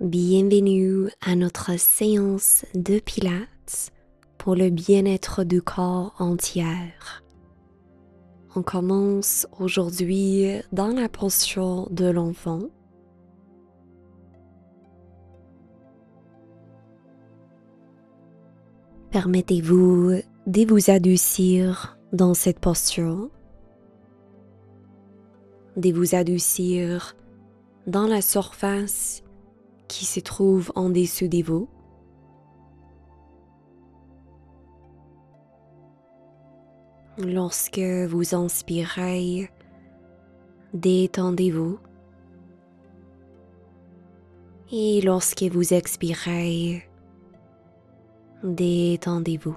Bienvenue à notre séance de Pilates pour le bien-être du corps entier. On commence aujourd'hui dans la posture de l'enfant. Permettez-vous de vous adoucir dans cette posture, de vous adoucir dans la surface qui se trouve en dessous de vous. Lorsque vous inspirez, détendez-vous. Et lorsque vous expirez, détendez-vous.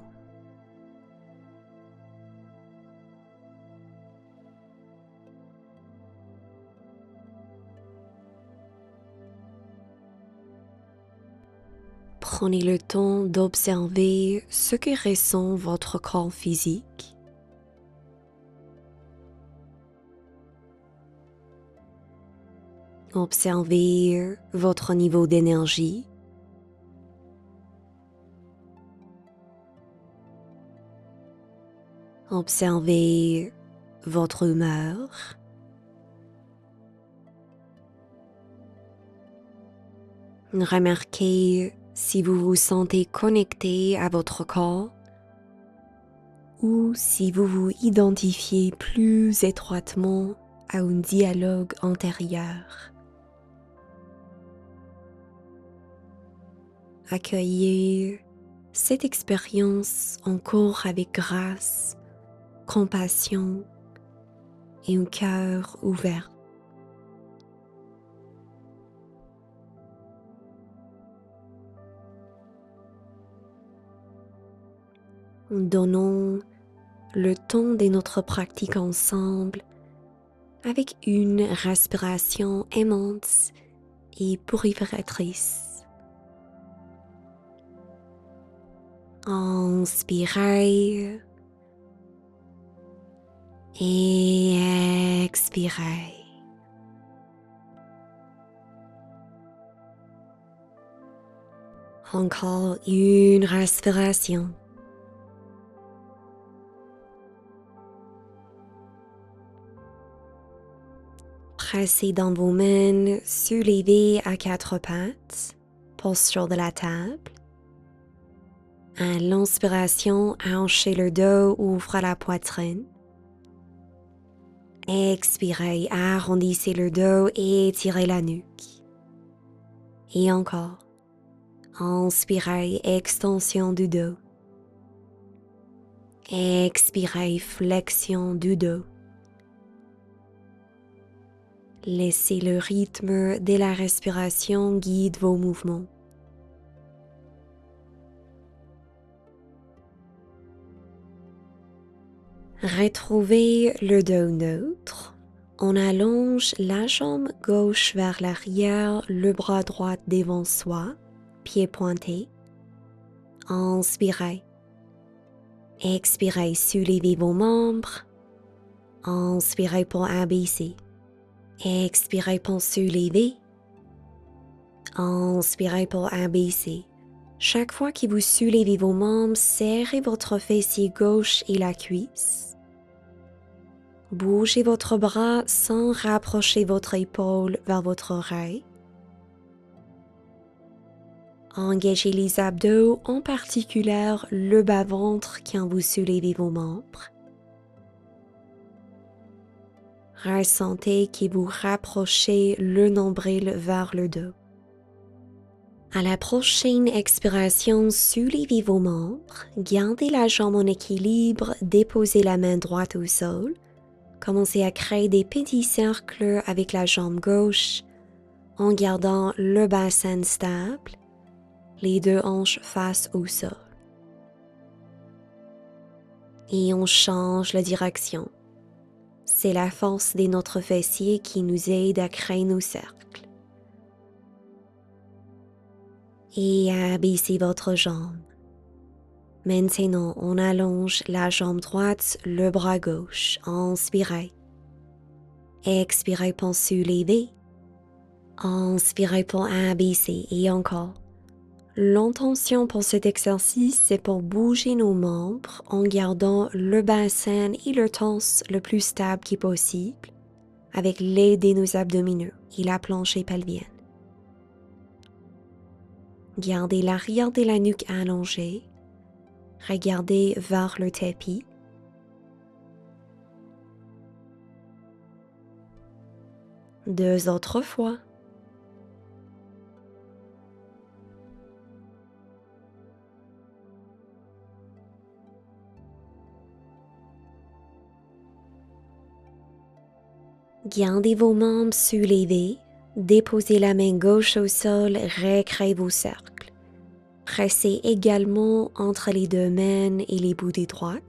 Prenez le temps d'observer ce que ressent votre corps physique. Observez votre niveau d'énergie. Observez votre humeur. Remarquez si vous vous sentez connecté à votre corps ou si vous vous identifiez plus étroitement à un dialogue intérieur. Accueillez cette expérience encore avec grâce, compassion et un cœur ouvert. Donnons le temps de notre pratique ensemble avec une respiration aimante et purificatrice. Inspirez et expirez. Encore une respiration. Pressez dans vos mains, soulevez à quatre pattes, posture de la table. À l'inspiration, hanchez le dos, ouvrez la poitrine. Expirez, arrondissez le dos et étirez la nuque. Et encore. Inspirez, extension du dos. Expirez, flexion du dos. Laissez le rythme de la respiration guide vos mouvements. Retrouvez le dos neutre. On allonge la jambe gauche vers l'arrière, le bras droit devant soi, pied pointé. Inspirez. Expirez, soulevez vos membres. Inspirez pour abaisser. Expirez pour soulever. Inspirez pour abaisser. Chaque fois que vous soulevez vos membres, serrez votre fessier gauche et la cuisse. Bougez votre bras sans rapprocher votre épaule vers votre oreille. Engagez les abdos, en particulier le bas-ventre quand vous soulevez vos membres. Ressentez que vous rapprochez le nombril vers le dos. À la prochaine expiration, soulevez vos membres, gardez la jambe en équilibre, déposez la main droite au sol. Commencez à créer des petits cercles avec la jambe gauche en gardant le bassin stable, les deux hanches face au sol. Et on change la direction. C'est la force de notre fessier qui nous aide à créer nos cercles. Et abaissez votre jambe. Maintenant, on allonge la jambe droite, le bras gauche. Inspirez. Expirez pour soulever. Inspirez pour abaisser et encore. L'intention pour cet exercice, c'est pour bouger nos membres en gardant le bassin et le torse le plus stable qui possible avec l'aide de nos abdominaux et la planche pelvienne. Gardez l'arrière de la nuque allongée. Regardez vers le tapis. Deux autres fois. Gardez vos membres soulevés, déposez la main gauche au sol, recréez vos cercles. Pressez également entre les deux mains et les bouts des droites.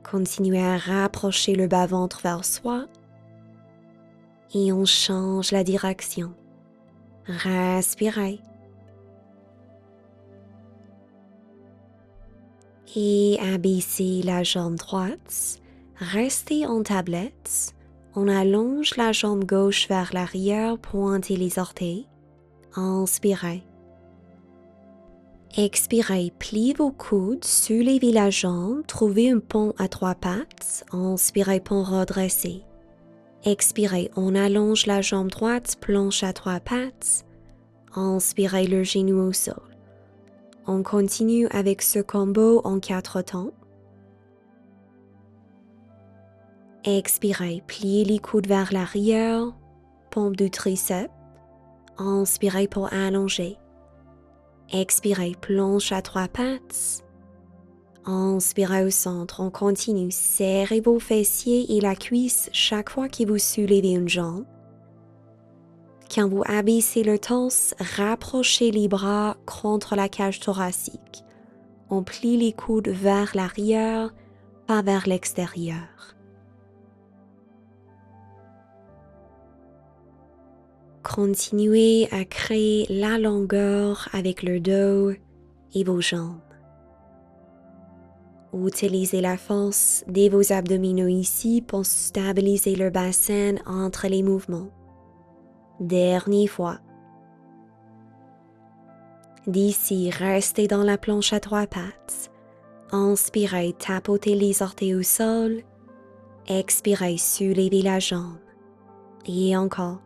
Continuez à rapprocher le bas-ventre vers soi et on change la direction. Respirez. Et abaissez la jambe droite. Restez en tablette, on allonge la jambe gauche vers l'arrière, pointez les orteils, inspirez. Expirez, pliez vos coudes, soulevez la jambe, trouvez un pont à trois pattes, inspirez, pont redressé. Expirez, on allonge la jambe droite, planche à trois pattes, inspirez le genou au sol. On continue avec ce combo en 4 temps. Expirez, pliez les coudes vers l'arrière, pompe du triceps. Inspirez pour allonger. Expirez, planche à trois pattes. Inspirez au centre, on continue. Serrez vos fessiers et la cuisse chaque fois que vous soulevez une jambe. Quand vous abaissez le torse, rapprochez les bras contre la cage thoracique. On plie les coudes vers l'arrière, pas vers l'extérieur. Continuez à créer la longueur avec le dos et vos jambes. Utilisez la force de vos abdominaux ici pour stabiliser le bassin entre les mouvements. Dernière fois. D'ici, restez dans la planche à trois pattes. Inspirez, tapotez les orteils au sol. Expirez, soulevez la jambe. Et encore.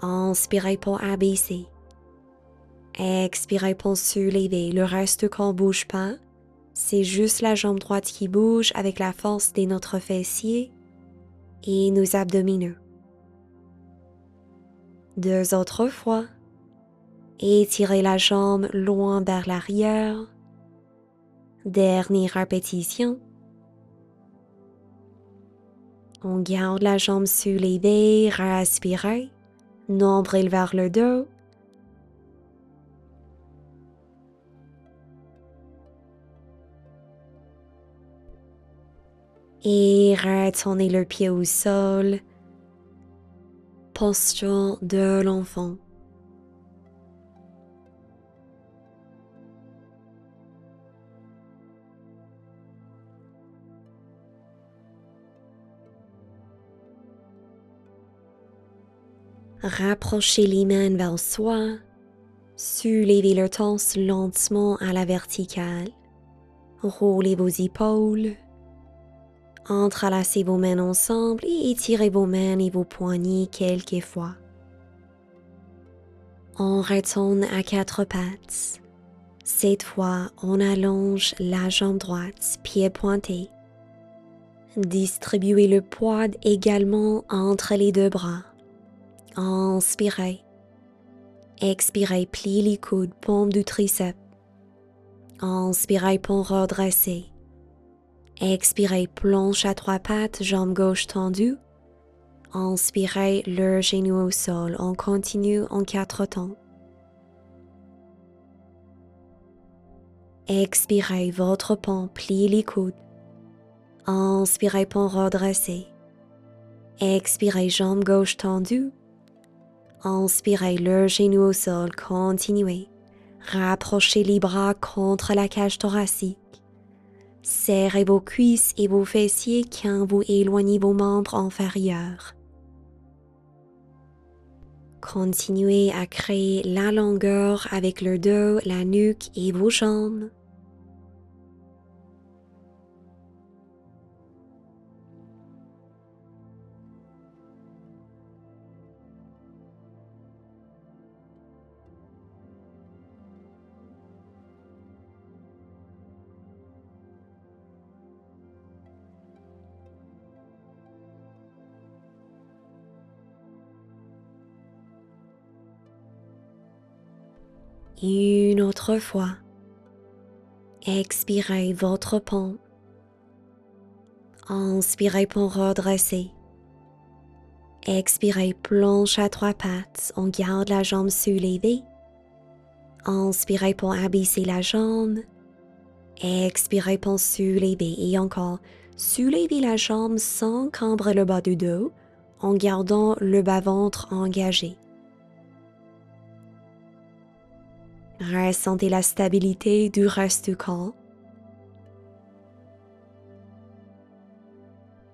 Inspirez pour abaisser. Expirez pour soulever. Le reste qu'on ne bouge pas. C'est juste la jambe droite qui bouge avec la force de notre fessier et nos abdominaux. 2 autres fois. Étirez la jambe loin vers l'arrière. Dernière répétition. On garde la jambe soulevée, respirez. Nombril vers le dos. Et retournez le pied au sol. Posture de l'enfant. Rapprochez les mains vers soi. Soulevez le torse lentement à la verticale. Roulez vos épaules. Entrelacez vos mains ensemble et étirez vos mains et vos poignets quelques fois. On retourne à 4 pattes. Cette fois, on allonge la jambe droite, pied pointé. Distribuez le poids également entre les 2 bras. Inspirez. Expirez, pliez les coudes, paume du triceps. Inspirez pour redresser. Expirez, planche à 3 pattes, jambe gauche tendue. Inspirez, le genou au sol. On continue en 4 temps. Expirez, votre paume, pliez les coudes. Inspirez pour redresser. Expirez, jambe gauche tendue. Inspirez, le genou au sol, continuez. Rapprochez les bras contre la cage thoracique. Serrez vos cuisses et vos fessiers quand vous éloignez vos membres inférieurs. Continuez à créer la longueur avec le dos, la nuque et vos jambes. Une autre fois. Expirez votre pompe. Inspirez pour redresser. Expirez planche à trois pattes. On garde la jambe soulevée. Inspirez pour abaisser la jambe. Expirez pour soulever et encore soulevez la jambe sans cambrer le bas du dos en gardant le bas-ventre engagé. Ressentez la stabilité du reste du corps.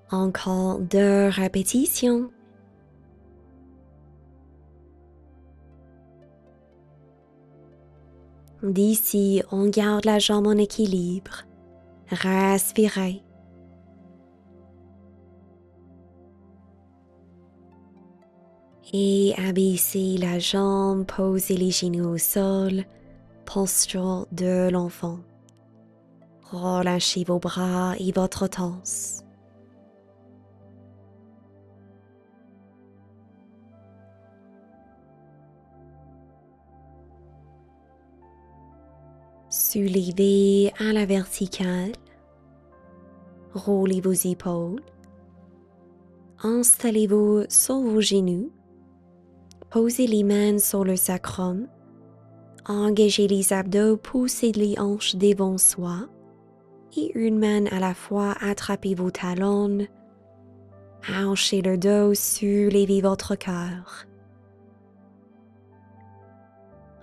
Encore 2 répétitions. D'ici, on garde la jambe en équilibre. Respirez. Et abaissez la jambe, posez les genoux au sol, posture de l'enfant. Relâchez vos bras et votre torse. Soulevez à la verticale. Roulez vos épaules. Installez-vous sur vos genoux. Posez les mains sur le sacrum. Engagez les abdos, poussez les hanches devant soi. Et une main à la fois, attrapez vos talons. Hanchez le dos, soulevez votre cœur.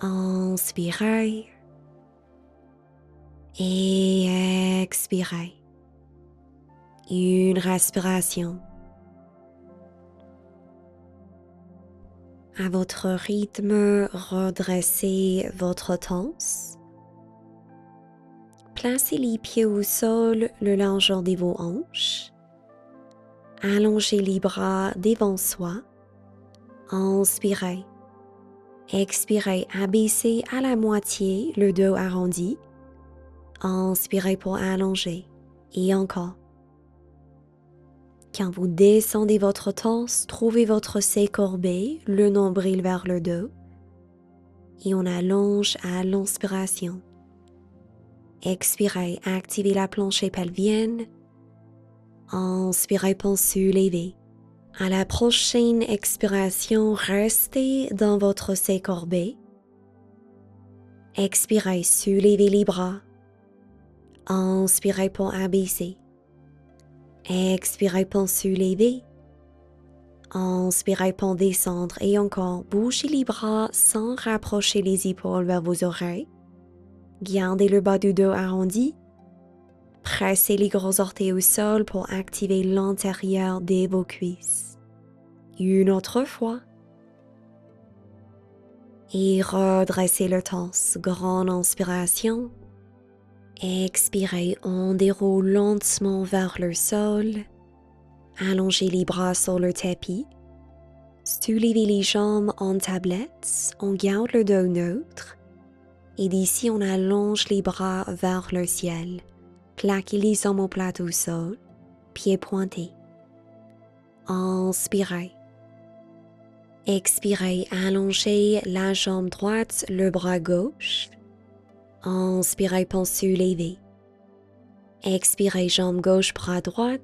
Inspirez. Et expirez. Une respiration. À votre rythme, redressez votre torse. Placez les pieds au sol le largeur de vos hanches. Allongez les bras devant soi. Inspirez. Expirez, abaissez à la moitié le dos arrondi. Inspirez pour allonger. Et encore. Quand vous descendez votre torse, trouvez votre C courbé, le nombril vers le dos. Et on allonge à l'inspiration. Expirez, activez la planche pelvienne. Inspirez pour soulever. À la prochaine expiration, restez dans votre C courbé. Expirez, soulevez les bras. Inspirez pour abaisser. Expirez pour soulever. Inspirez pour descendre et encore bougez les bras sans rapprocher les épaules vers vos oreilles. Gardez le bas du dos arrondi. Pressez les gros orteils au sol pour activer l'intérieur de vos cuisses. Une autre fois. Et redressez le torse. Grande inspiration. Expirez, on déroule lentement vers le sol. Allongez les bras sur le tapis. Soulevez les jambes en tablette. On garde le dos neutre. Et d'ici, on allonge les bras vers le ciel. Plaquez les omoplates au sol. Pieds pointés. Inspirez. Expirez, allongez la jambe droite, le bras gauche. Inspirez pour soulever. Expirez, jambe gauche, bras droit.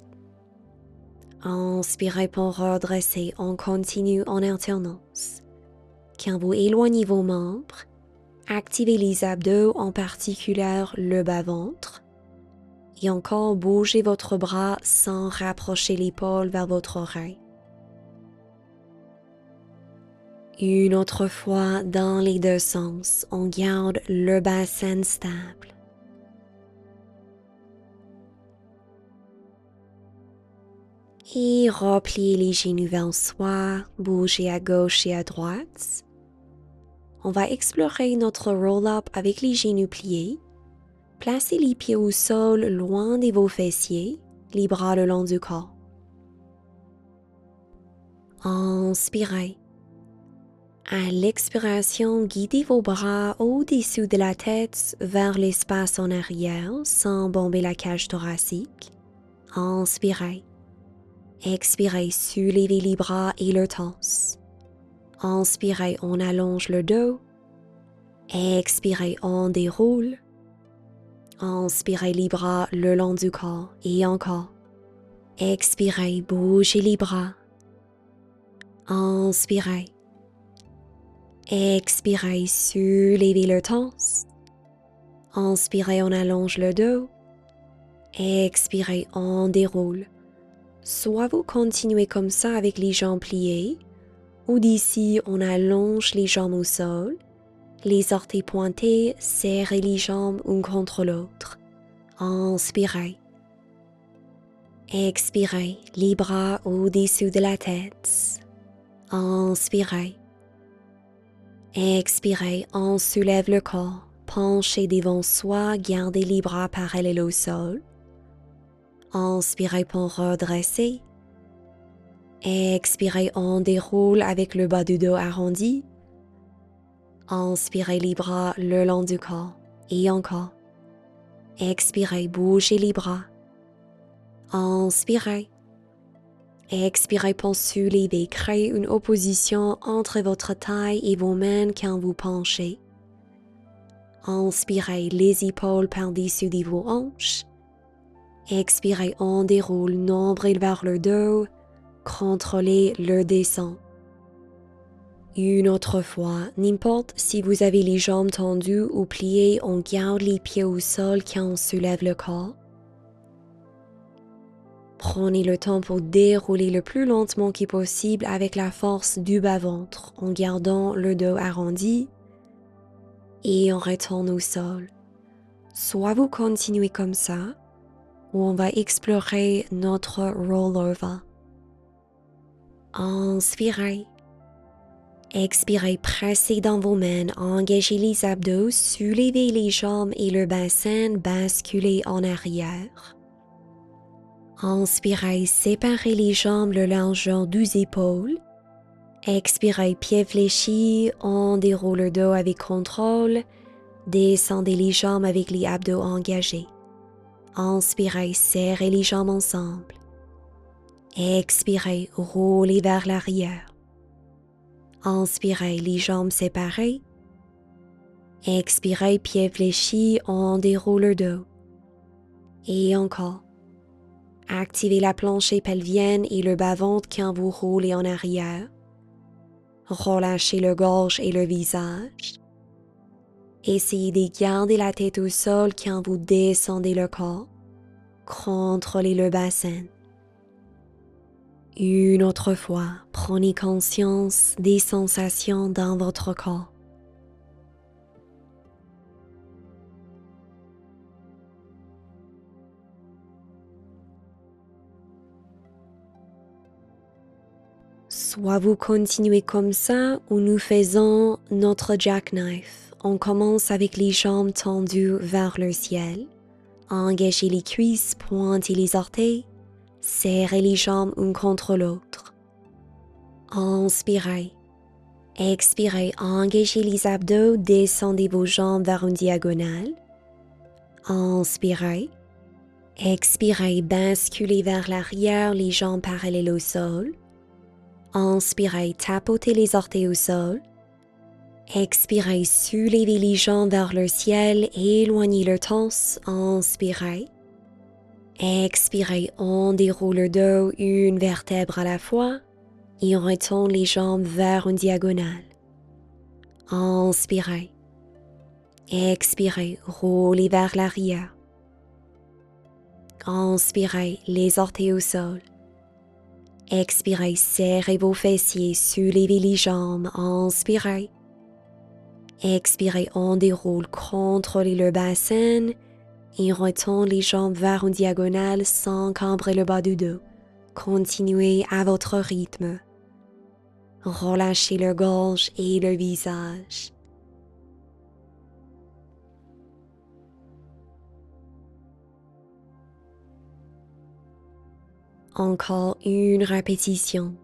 Inspirez pour redresser. On continue en alternance. Quand vous éloignez vos membres, activez les abdos, en particulier le bas-ventre. Et encore, bougez votre bras sans rapprocher l'épaule vers votre oreille. Une autre fois dans les deux sens, on garde le bassin stable. Et repliez les genoux vers soi, bougez à gauche et à droite. On va explorer notre roll-up avec les genoux pliés. Placez les pieds au sol loin de vos fessiers, les bras le long du corps. Inspirez. À l'expiration, guidez vos bras au-dessus de la tête vers l'espace en arrière sans bomber la cage thoracique. Inspirez. Expirez, soulevez les bras et le torse. Inspirez, on allonge le dos. Expirez, on déroule. Inspirez les bras le long du corps et encore. Expirez, bougez les bras. Inspirez. Expirez, soulevez le torse. Inspirez, on allonge le dos. Expirez, on déroule. Soit vous continuez comme ça avec les jambes pliées, ou d'ici on allonge les jambes au sol, les orteils pointés, serrez les jambes une contre l'autre. Inspirez. Expirez, les bras au-dessus de la tête. Inspirez. Expirez, on soulève le corps, penchez devant soi, gardez les bras parallèles au sol. Inspirez pour redresser. Expirez, on déroule avec le bas du dos arrondi. Inspirez les bras le long du corps et encore. Expirez, bougez les bras. Inspirez. Expirez pour soulever, créez une opposition entre votre taille et vos mains quand vous penchez. Inspirez, les épaules par-dessus de vos hanches. Expirez, on déroule, nombril vers le dos, contrôlez le descend. Une autre fois, n'importe si vous avez les jambes tendues ou pliées, on garde les pieds au sol quand on soulève le corps. Prenez le temps pour dérouler le plus lentement que possible avec la force du bas-ventre en gardant le dos arrondi et on retourne au sol. Soit vous continuez comme ça, ou on va explorer notre rollover. Inspirez. Expirez, pressez dans vos mains, engagez les abdos, soulevez les jambes et le bassin, basculez en arrière. Inspirez, séparez les jambes le largeur des épaules. Expirez, pieds fléchis, on déroule le dos avec contrôle. Descendez les jambes avec les abdos engagés. Inspirez, serrez les jambes ensemble. Expirez, roulez vers l'arrière. Inspirez, les jambes séparées. Expirez, pieds fléchis, on déroule le dos. Et encore. Activez la planche pelvienne et le bas-ventre quand vous roulez en arrière. Relâchez le gorge et le visage. Essayez de garder la tête au sol quand vous descendez le corps. Contrôlez le bassin. Une autre fois, prenez conscience des sensations dans votre corps. Soit vous continuez comme ça ou nous faisons notre jackknife. On commence avec les jambes tendues vers le ciel. Engagez les cuisses, pointez les orteils. Serrez les jambes une contre l'autre. Inspirez. Expirez, engagez les abdos, descendez vos jambes vers une diagonale. Inspirez. Expirez, basculez vers l'arrière, les jambes parallèles au sol. Inspirez, tapotez les orteils au sol. Expirez, soulevez les jambes vers le ciel, éloignez le torse. Inspirez. Expirez, on déroule le dos une vertèbre à la fois et on retourne les jambes vers une diagonale. Inspirez. Expirez, roulez vers l'arrière. Inspirez, les orteils au sol. Expirez, serrez vos fessiers, soulevez les jambes. Inspirez. Expirez, on déroule, contrôlez le bassin et retourne les jambes vers une diagonale sans cambrer le bas du dos. Continuez à votre rythme. Relâchez le gorge et le visage. Encore une répétition.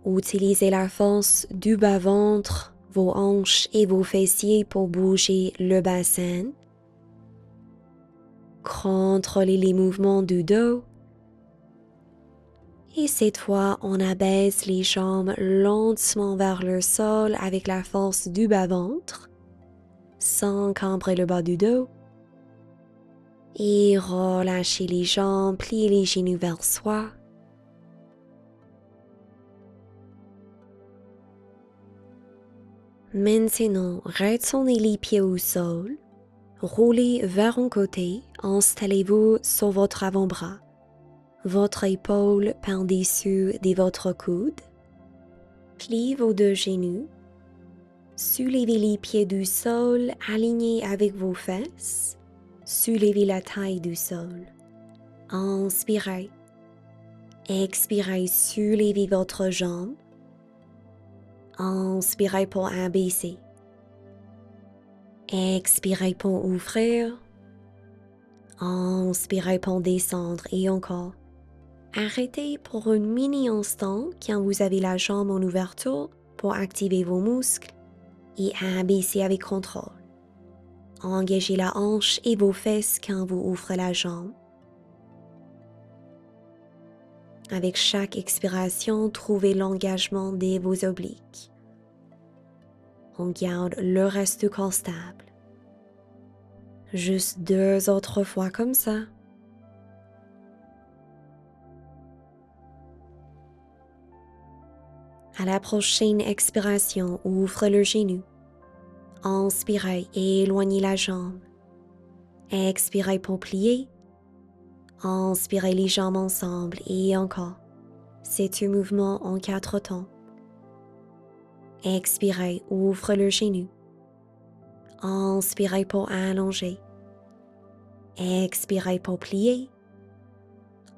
Utilisez la force du bas-ventre, vos hanches et vos fessiers pour bouger le bassin. Contrôlez les mouvements du dos. Et cette fois, on abaisse les jambes lentement vers le sol avec la force du bas-ventre, sans cambrer le bas du dos. Et relâchez les jambes, pliez les genoux vers soi. Maintenant, retournez les pieds au sol, roulez vers un côté, installez-vous sur votre avant-bras, votre épaule par-dessus de votre coude, pliez vos deux genoux, soulevez les pieds du sol alignés avec vos fesses, soulevez la taille du sol, inspirez, expirez, soulevez votre jambe, inspirez pour abaisser. Expirez pour ouvrir. Inspirez pour descendre et encore. Arrêtez pour un mini instant quand vous avez la jambe en ouverture pour activer vos muscles et abaisser avec contrôle. Engagez la hanche et vos fesses quand vous ouvrez la jambe. Avec chaque expiration, trouvez l'engagement de vos obliques. On garde le reste du corps stable. Juste 2 autres fois comme ça. À la prochaine expiration, ouvre le genou. Inspirez et éloignez la jambe. Expirez pour plier. Inspirez les jambes ensemble et encore. C'est un mouvement en 4 temps. Expirez, ouvre le genou. Inspirez pour allonger. Expirez pour plier.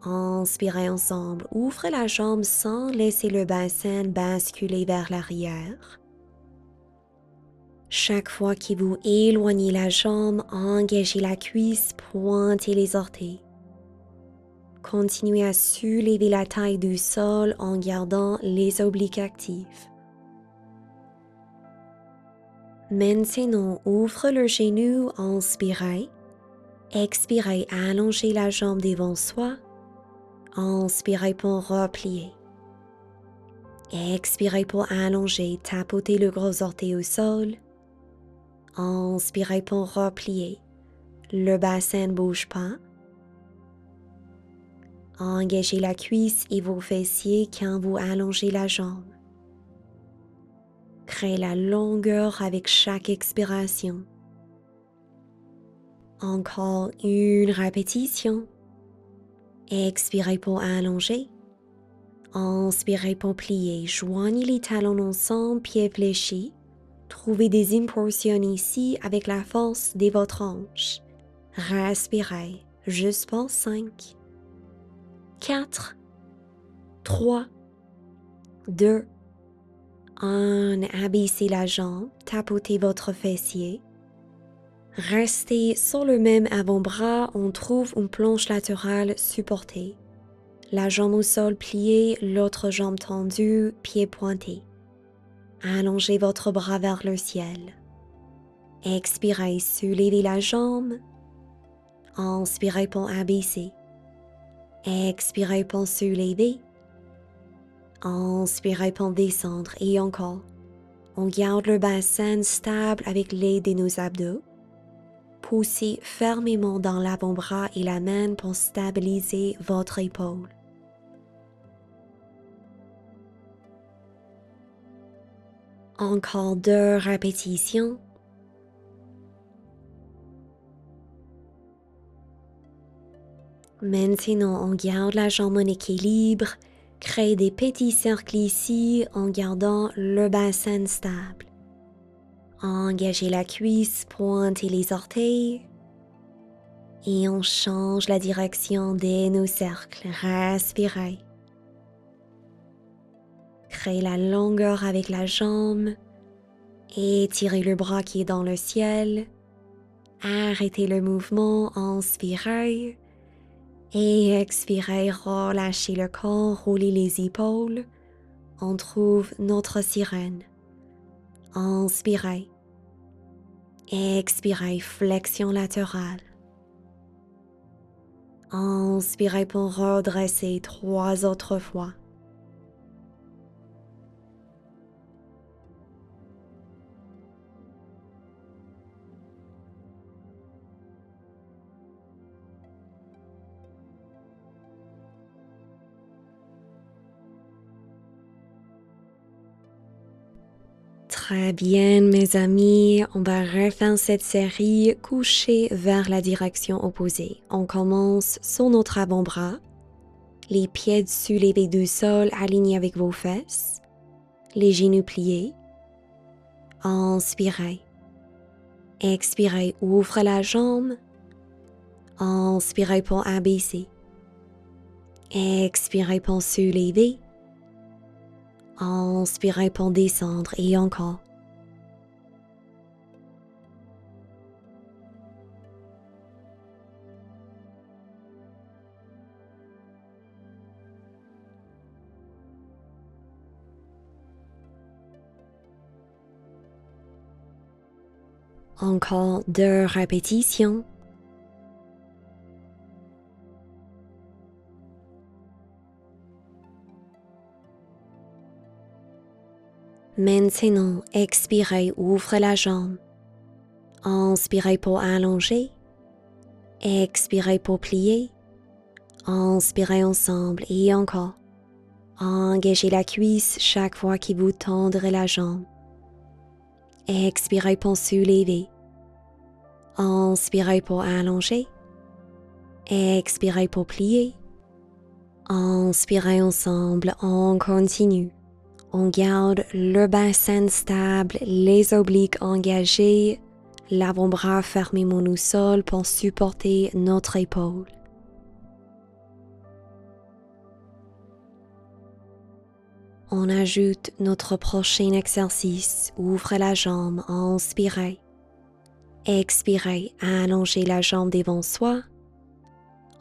Inspirez ensemble, ouvrez la jambe sans laisser le bassin basculer vers l'arrière. Chaque fois que vous éloignez la jambe, engagez la cuisse, pointez les orteils. Continuez à soulever la taille du sol en gardant les obliques actifs. Maintenant, ouvre le genou, inspirez. Expirez, allongez la jambe devant soi. Inspirez pour replier. Expirez pour allonger, tapotez le gros orteil au sol. Inspirez pour replier. Le bassin ne bouge pas. Engagez la cuisse et vos fessiers quand vous allongez la jambe. Créez la longueur avec chaque expiration. Encore une répétition. Expirez pour allonger. Inspirez pour plier. Joignez les talons ensemble, pieds fléchis. Trouvez des impulsions ici avec la force de votre hanche. Respirez. Juste pour 5, 4, 3, 2, 1. Abaissez la jambe, tapotez votre fessier. Restez sur le même avant-bras, on trouve une planche latérale supportée. La jambe au sol pliée, l'autre jambe tendue, pied pointé. Allongez votre bras vers le ciel. Expirez, soulevez la jambe. Inspirez pour abaisser. Expirez pour soulever. Inspirez pour descendre et encore. On garde le bassin stable avec l'aide de nos abdos. Poussez fermement dans l'avant-bras et la main pour stabiliser votre épaule. Encore 2 répétitions. Maintenant, on garde la jambe en équilibre. Créez des petits cercles ici en gardant le bassin stable. Engagez la cuisse, pointez les orteils. Et on change la direction de nos cercles. Respirez. créez la longueur avec la jambe. Étirez le bras qui est dans le ciel. Arrêtez le mouvement, inspirez. Et expirez, relâchez le corps, roulez les épaules. On trouve notre sirène. Inspirez. Expirez, flexion latérale. Inspirez pour redresser 3 autres fois. Très bien, mes amis, on va refaire cette série couchée vers la direction opposée. On commence sur notre avant-bras, les pieds soulevés du sol alignés avec vos fesses, les genoux pliés. Inspirez. Expirez, ouvre la jambe. Inspirez pour abaisser. Expirez pour soulever. Inspirez pour descendre et encore. Encore 2 répétitions. Maintenant, expirez, ouvre la jambe. Inspirez pour allonger. Expirez pour plier. Inspirez ensemble et encore. Engagez la cuisse chaque fois que vous tendrez la jambe. Expirez pour soulever. Inspirez pour allonger. Expirez pour plier. Inspirez ensemble, on continue. On garde le bassin stable, les obliques engagés, l'avant-bras fermé au sol pour supporter notre épaule. On ajoute notre prochain exercice. Ouvre la jambe, inspirez. Expirez, allongez la jambe devant soi.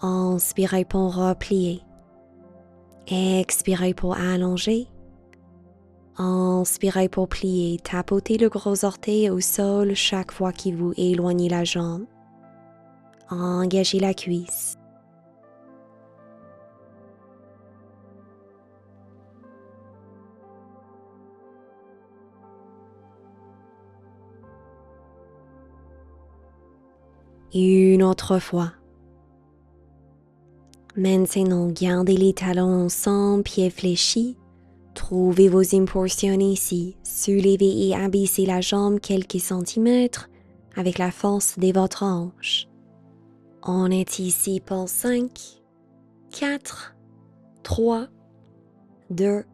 Inspirez pour replier. Expirez pour allonger. Inspirez pour plier, tapotez le gros orteil au sol chaque fois que vous éloignez la jambe. Engagez la cuisse. Une autre fois. Maintenant, gardez les talons ensemble, pieds fléchis. Trouvez vos impulsions ici. Soulevez et abaissez la jambe quelques centimètres avec la force de votre hanche. On est ici pour 5, 4, 3, 2,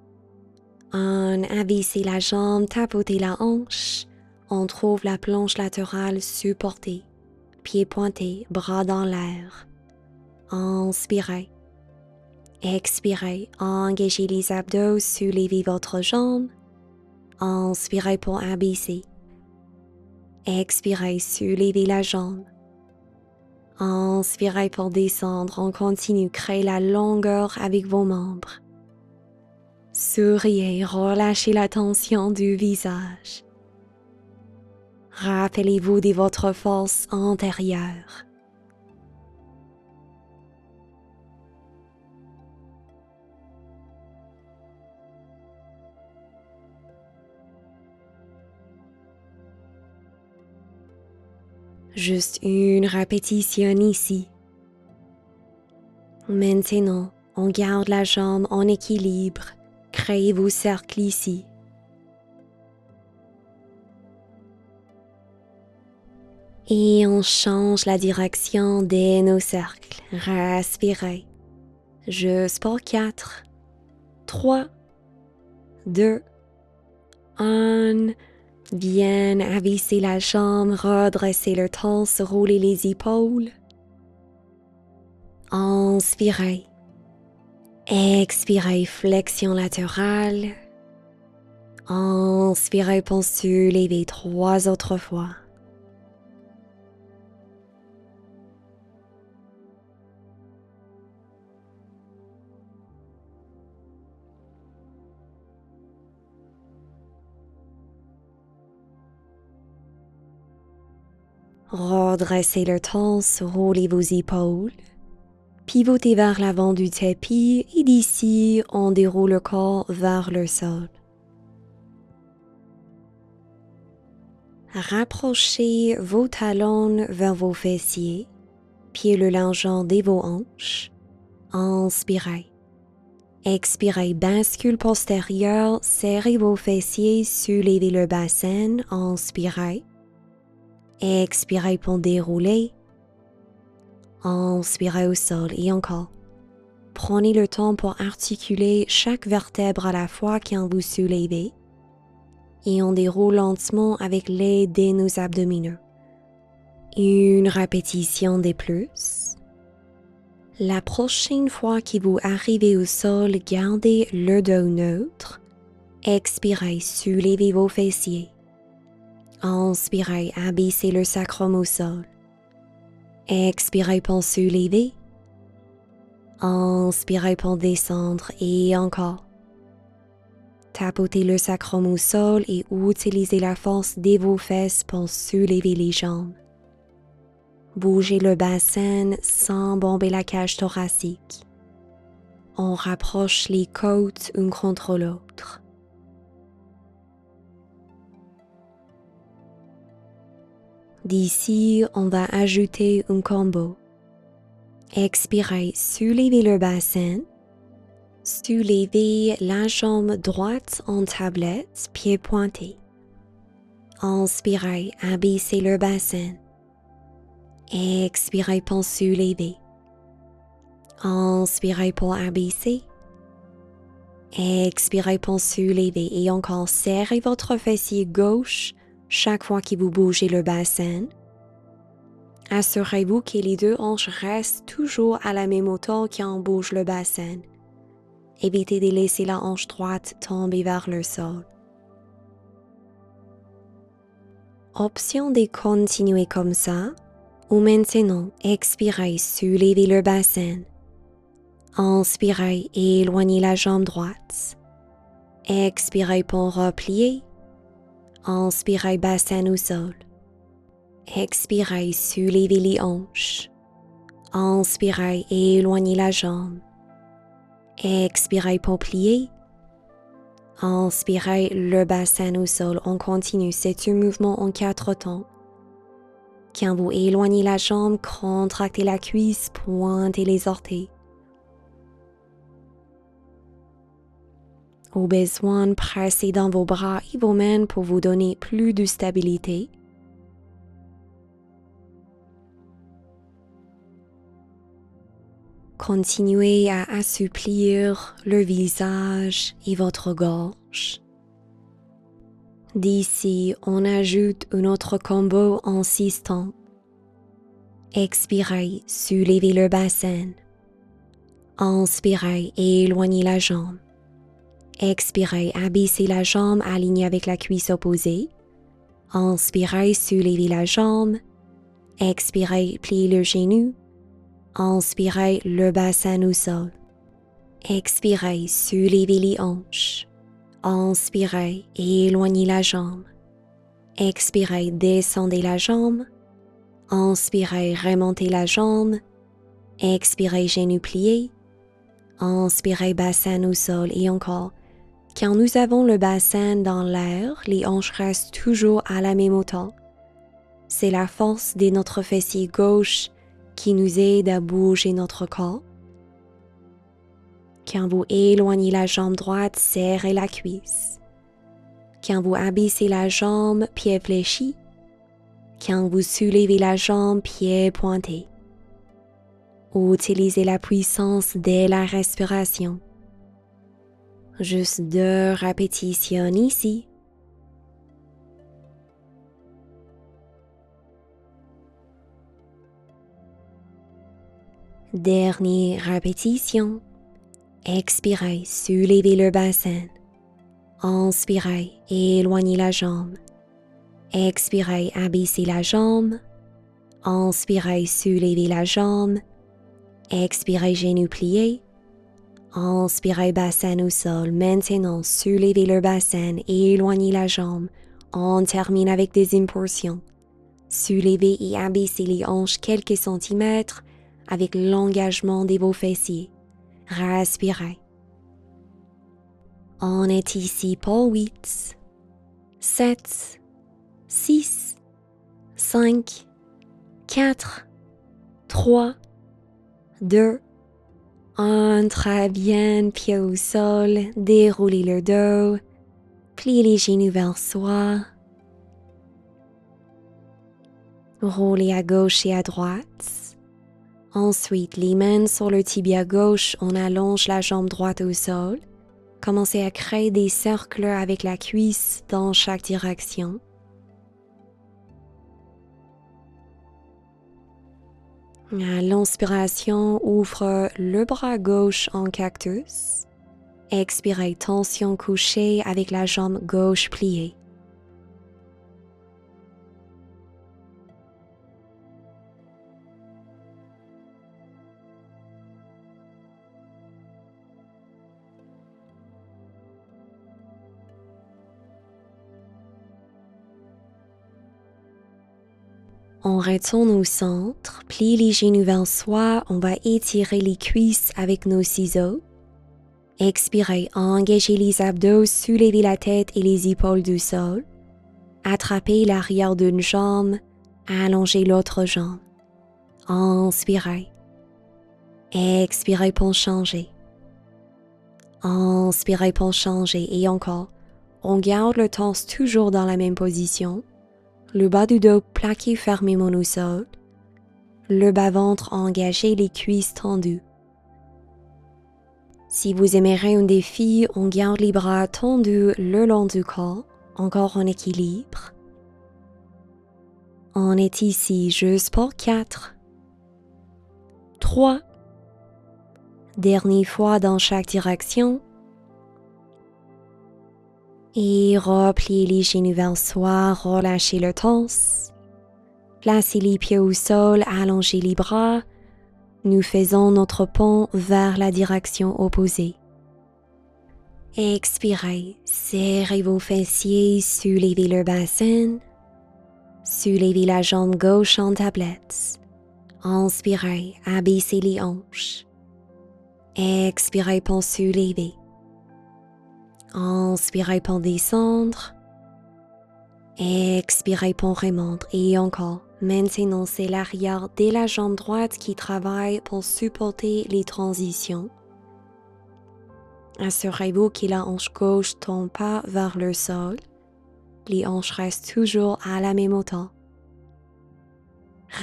1. Abaissez la jambe, tapotez la hanche. On trouve la planche latérale supportée. Pieds pointés, bras dans l'air. Inspirez. Expirez, engagez les abdos, soulevez votre jambe. Inspirez pour abaisser. Expirez, soulevez la jambe. Inspirez pour descendre, on continue, créez la longueur avec vos membres. Souriez, relâchez la tension du visage. Rappelez-vous de votre force antérieure. Juste une répétition ici. Maintenant, on garde la jambe en équilibre. Créez vos cercles ici. Et on change la direction de nos cercles. Respirez. Juste pour 4, 3, 2, 1. Bien abaissez la jambe, redressez le torse, roulez les épaules. Inspirez. Expirez, flexion latérale. Inspirez pour soulever 3 autres fois. Redressez le torse, roulez vos épaules. Pivotez vers l'avant du tapis et d'ici, on déroule le corps vers le sol. Rapprochez vos talons vers vos fessiers, pieds le longeant de vos hanches. Inspirez. Expirez, bascule postérieure, serrez vos fessiers, soulevez le bassin, inspirez. Expirez pour dérouler. Inspirez au sol et encore. Prenez le temps pour articuler chaque vertèbre à la fois quand vous soulevez et on déroule lentement avec l'aide de nos abdominaux. Une répétition de plus. La prochaine fois que vous arrivez au sol, gardez le dos neutre. Expirez, soulevez vos fessiers. Inspirez, abaissez le sacrum au sol. Expirez pour soulever. Inspirez pour descendre et encore. Tapotez le sacrum au sol et utilisez la force de vos fesses pour soulever les jambes. Bougez le bassin sans bomber la cage thoracique. On rapproche les côtes une contre l'autre. D'ici, on va ajouter un combo. Expirez, soulevez le bassin. Soulevez la jambe droite en tablette, pied pointé. Inspirez, abaissez le bassin. Expirez pour soulever. Inspirez pour abaisser. Expirez pour soulever et encore serrez votre fessier gauche chaque fois que vous bougez le bassin. Assurez-vous que les deux hanches restent toujours à la même hauteur quand on bouge le bassin. Évitez de laisser la hanche droite tomber vers le sol. Option de continuer comme ça, ou maintenant, expirez, soulevez le bassin. Inspirez et éloignez la jambe droite. Expirez pour replier. Inspirez, bassin au sol. Expirez, soulevez les hanches. Inspirez et éloignez la jambe. Expirez pour plier. Inspirez le bassin au sol. On continue, c'est un mouvement en 4 temps. Quand vous éloignez la jambe, contractez la cuisse, pointez les orteils. Au besoin, pressez dans vos bras et vos mains pour vous donner plus de stabilité. Continuez à assouplir le visage et votre gorge. D'ici, on ajoute un autre combo en 6 temps. Expirez, soulevez le bassin. Inspirez et éloignez la jambe. Expirez, abaissez la jambe alignée avec la cuisse opposée. Inspirez, soulevez la jambe. Expirez, pliez le genou. Inspirez, le bassin au sol. Expirez, soulevez les hanches. Inspirez et éloignez la jambe. Expirez, descendez la jambe. Inspirez, remontez la jambe. Expirez, genou plié. Inspirez, bassin au sol et encore. Quand nous avons le bassin dans l'air, les hanches restent toujours à la même hauteur. C'est la force de notre fessier gauche qui nous aide à bouger notre corps. Quand vous éloignez la jambe droite, serrez la cuisse. Quand vous abaissez la jambe, pied fléchi. Quand vous soulevez la jambe, pied pointé. Utilisez la puissance de la respiration. Juste 2 répétitions ici. Dernière répétition. Expirez, soulevez le bassin. Inspirez, éloignez la jambe. Expirez, abaissez la jambe. Inspirez, soulevez la jambe. Expirez, genoux pliés. Inspirez, bassin au sol. Maintenant, soulevez le bassin et éloignez la jambe. On termine avec des impulsions. Soulevez et abaissez les hanches quelques centimètres avec l'engagement de vos fessiers. Respirez. On est ici pour 8, 7, 6, 5, 4, 3, 2, 1. Très bien, pied au sol, déroulez le dos, pliez les genoux vers soi. Roulez à gauche et à droite. Ensuite, les mains sur le tibia gauche, on allonge la jambe droite au sol. Commencez à créer des cercles avec la cuisse dans chaque direction. À l'inspiration, ouvre le bras gauche en cactus. Expirez, tension couchée avec la jambe gauche pliée. On retourne au centre, plie les genoux vers soi, on va étirer les cuisses avec nos ciseaux. Expirez, engagez les abdos, soulevez la tête et les épaules du sol. Attrapez l'arrière d'une jambe, allongez l'autre jambe. Inspirez. Expirez pour changer. Inspirez pour changer et encore. On garde le torse toujours dans la même position. Le bas du dos plaqué fermement au sol. Le bas-ventre engagé, les cuisses tendues. Si vous aimeriez un défi, on garde les bras tendus le long du corps, encore en équilibre. On est ici juste pour 4, 3, dernière fois dans chaque direction. Et repliez les genoux vers soi, relâchez le torse. Placez les pieds au sol, allongez les bras. Nous faisons notre pont vers la direction opposée. Expirez, serrez vos fessiers, soulevez le bassin. Soulevez la jambe gauche en tablette. Inspirez, abaissez les hanches. Expirez pour soulever. Inspirez pour descendre. Expirez pour remonter et encore. Maintenant, c'est l'arrière de la jambe droite qui travaille pour supporter les transitions. Assurez-vous que la hanche gauche ne tombe pas vers le sol. Les hanches restent toujours à la même hauteur.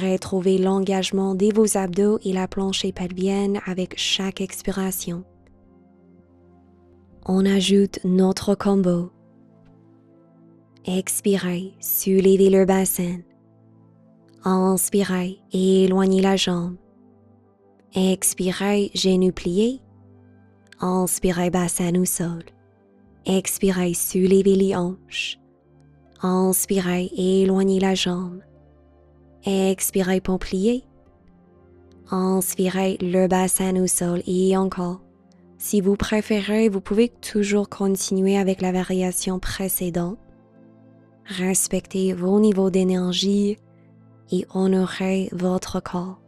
Retrouvez l'engagement de vos abdos et la planche pelvienne avec chaque expiration. On ajoute notre combo. Expirez, soulevez le bassin. Inspirez, éloignez la jambe. Expirez, genoux pliés. Inspirez, bassin au sol. Expirez, soulevez les hanches. Inspirez, éloignez la jambe. Expirez pour plier. Inspirez, le bassin au sol et encore. Si vous préférez, vous pouvez toujours continuer avec la variation précédente. Respectez vos niveaux d'énergie et honorez votre corps.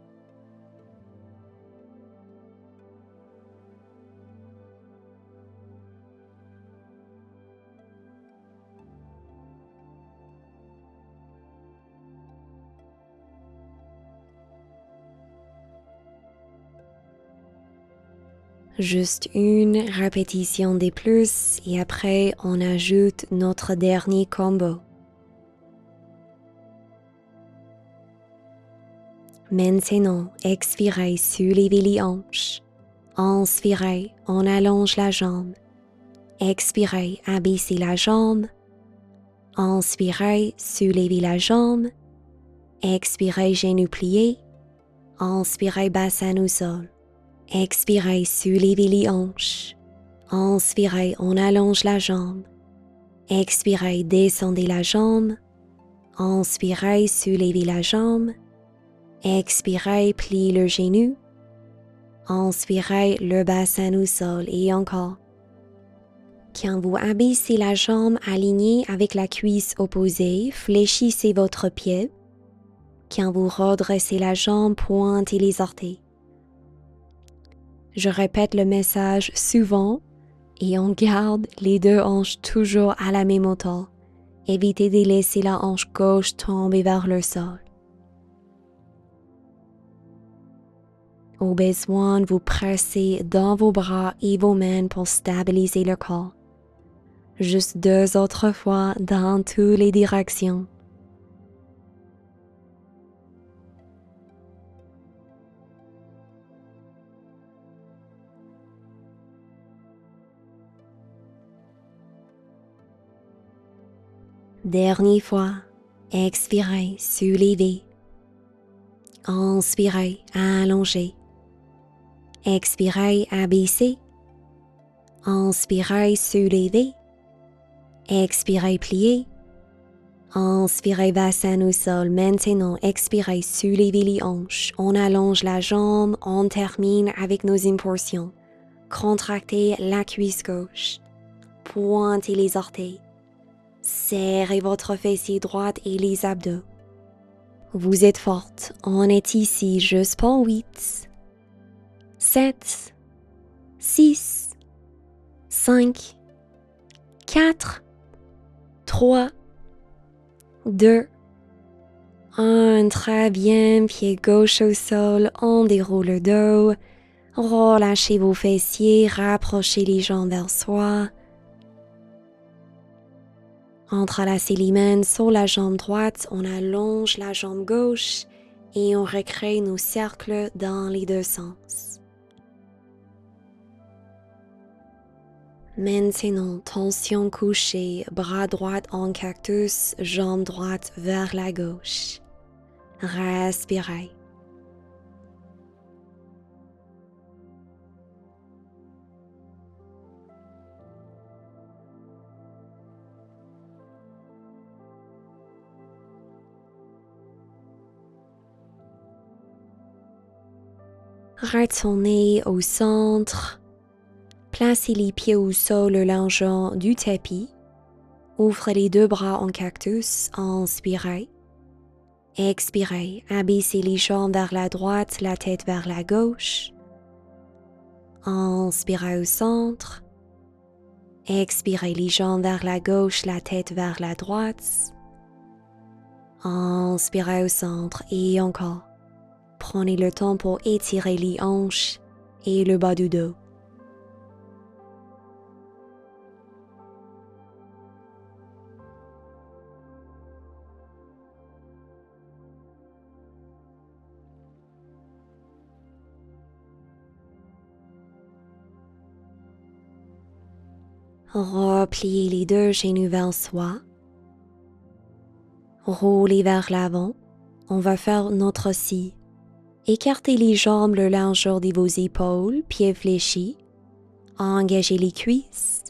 Juste une répétition de plus et après on ajoute notre dernier combo. Maintenant, expirez, soulevez les hanches. Inspirez, on allonge la jambe. Expirez, abaissez la jambe. Inspirez, soulevez la jambe. Expirez, genoux pliés. Inspirez, bassin au sol. Expirez, soulevez les hanches. Inspirez, on allonge la jambe. Expirez, descendez la jambe. Inspirez, soulevez la jambe. Expirez, pliez le genou. Inspirez, le bassin au sol et encore. Quand vous abaissez la jambe alignée avec la cuisse opposée, fléchissez votre pied. Quand vous redressez la jambe, pointez les orteils. Je répète le message souvent et on garde les deux hanches toujours à la même hauteur. Évitez de laisser la hanche gauche tomber vers le sol. Au besoin, vous pressez dans vos bras et vos mains pour stabiliser le corps. Juste 2 autres fois dans toutes les directions. Dernière fois, expirez, soulevez. Inspirez, allongez. Expirez, abaissez. Inspirez, soulevez. Expirez, pliez. Inspirez, bassin au sol. Maintenant, expirez, soulevez les hanches. On allonge la jambe, on termine avec nos impulsions. Contractez la cuisse gauche. Pointez les orteils. Serrez votre fessier droite et les abdos. Vous êtes forte. On est ici juste pour 8, 7, 6, 5, 4, 3, 2, 1. Très bien. Pied gauche au sol. On déroule le dos. Relâchez vos fessiers. Rapprochez les jambes vers soi. Entrelacez les mains sur la jambe droite, on allonge la jambe gauche et on recrée nos cercles dans les deux sens. Maintenant, tension couchée, bras droit en cactus, jambe droite vers la gauche. Respirez. Retournez au centre. Placez les pieds au sol le long du tapis. Ouvrez les 2 bras en cactus. Inspirez. Expirez. Abaissez les jambes vers la droite, la tête vers la gauche. Inspirez au centre. Expirez les jambes vers la gauche, la tête vers la droite. Inspirez au centre et encore. Prenez le temps pour étirer les hanches et le bas du dos. Repliez les 2 genoux vers soi. Roulez vers l'avant. On va faire notre scie. Écartez les jambes le largeur de vos épaules, pieds fléchis. Engagez les cuisses.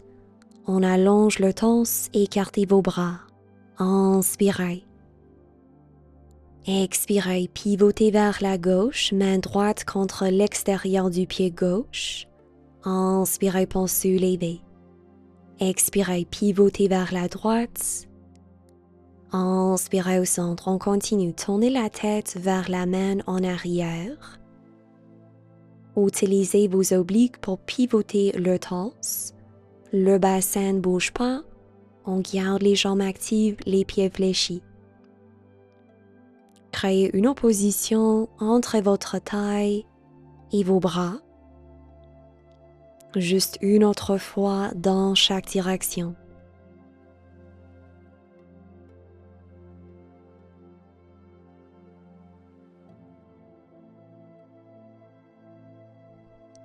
On allonge le torse, écartez vos bras. Inspirez. Expirez, pivotez vers la gauche, main droite contre l'extérieur du pied gauche. Inspirez pour soulever. Expirez, pivotez vers la droite. Inspirez au centre, on continue. Tournez la tête vers la main en arrière. Utilisez vos obliques pour pivoter le torse. Le bassin ne bouge pas. On garde les jambes actives, les pieds fléchis. Créez une opposition entre votre taille et vos bras. Juste une autre fois dans chaque direction.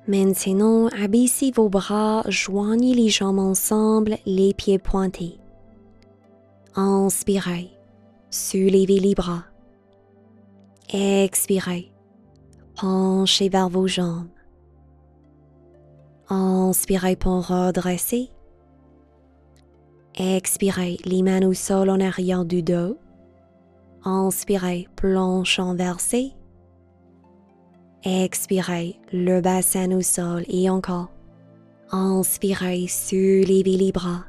Maintenant, abaissez vos bras, joignez les jambes ensemble, les pieds pointés. Inspirez, soulevez les bras. Expirez, penchez vers vos jambes. Inspirez pour redresser. Expirez, les mains au sol en arrière du dos. Inspirez, planche inversée. Expirez, le bassin au sol et encore. Inspirez, soulevez les bras.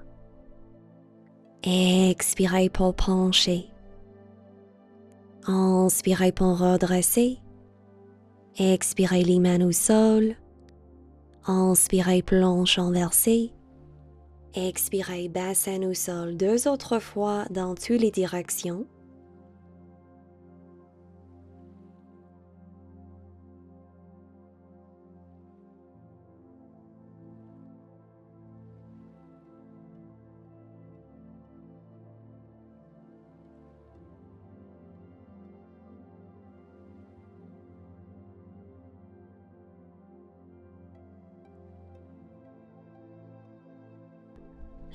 Expirez pour pencher. Inspirez pour redresser. Expirez les mains au sol. Inspirez planche inversée. Expirez bassin au sol 2 autres fois dans toutes les directions.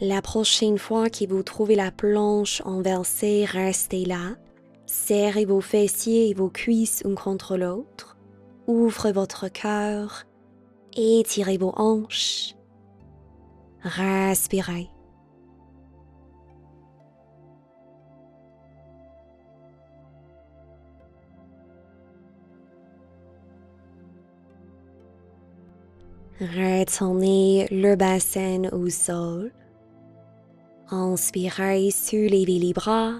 La prochaine fois que vous trouvez la planche inversée, restez là. Serrez vos fessiers et vos cuisses l'un contre l'autre. Ouvrez votre cœur. Étirez vos hanches. Respirez. Retournez le bassin au sol. Inspirez, soulevez les bras.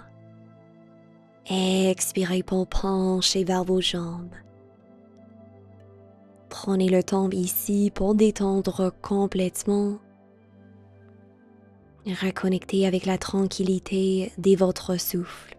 Expirez pour pencher vers vos jambes. Prenez le temps ici pour détendre complètement. Reconnectez avec la tranquillité de votre souffle.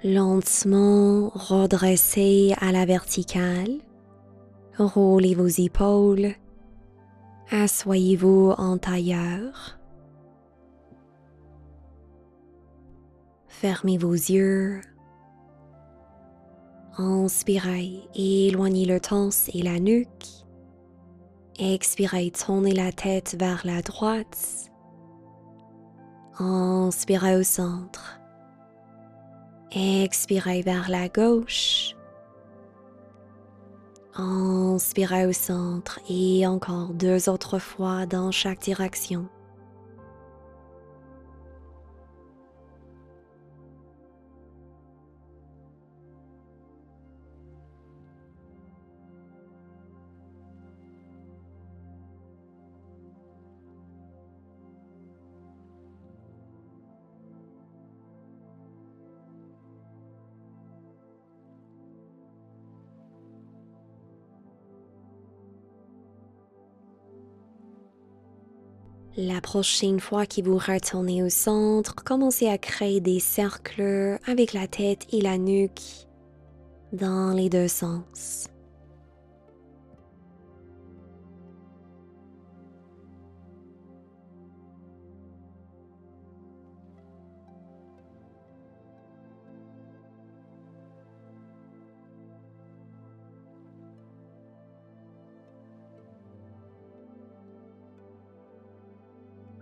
Lentement redressez à la verticale. Roulez vos épaules. Asseyez-vous en tailleur. Fermez vos yeux. Inspirez, éloignez le torse et la nuque. Expirez, tournez la tête vers la droite. Inspirez au centre. Expirez vers la gauche. Inspirez au centre et encore 2 autres fois dans chaque direction. La prochaine fois que vous retournez au centre, commencez à créer des cercles avec la tête et la nuque dans les 2 sens.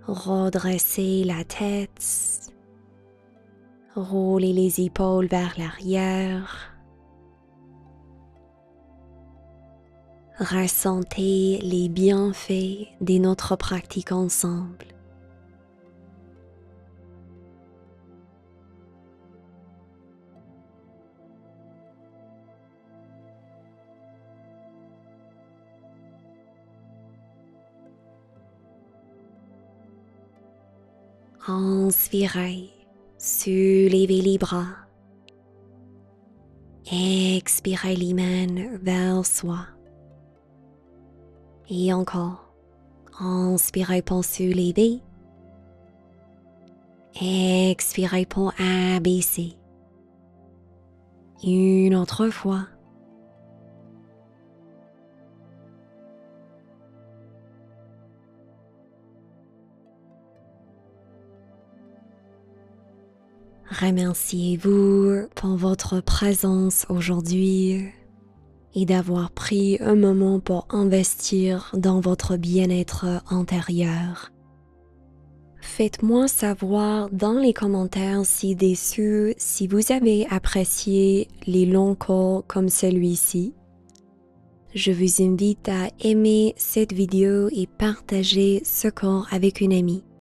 Redressez la tête. Roulez les épaules vers l'arrière. Ressentez les bienfaits de notre pratique ensemble. Inspirez, soulevez les bras. Expirez les mains vers soi. Et encore. Inspirez pour soulever. Expirez pour abaisser. Une autre fois. Remerciez-vous pour votre présence aujourd'hui et d'avoir pris un moment pour investir dans votre bien-être intérieur. Faites-moi savoir dans les commentaires ci-dessous si vous avez apprécié les longs calls comme celui-ci. Je vous invite à aimer cette vidéo et partager ce call avec une amie.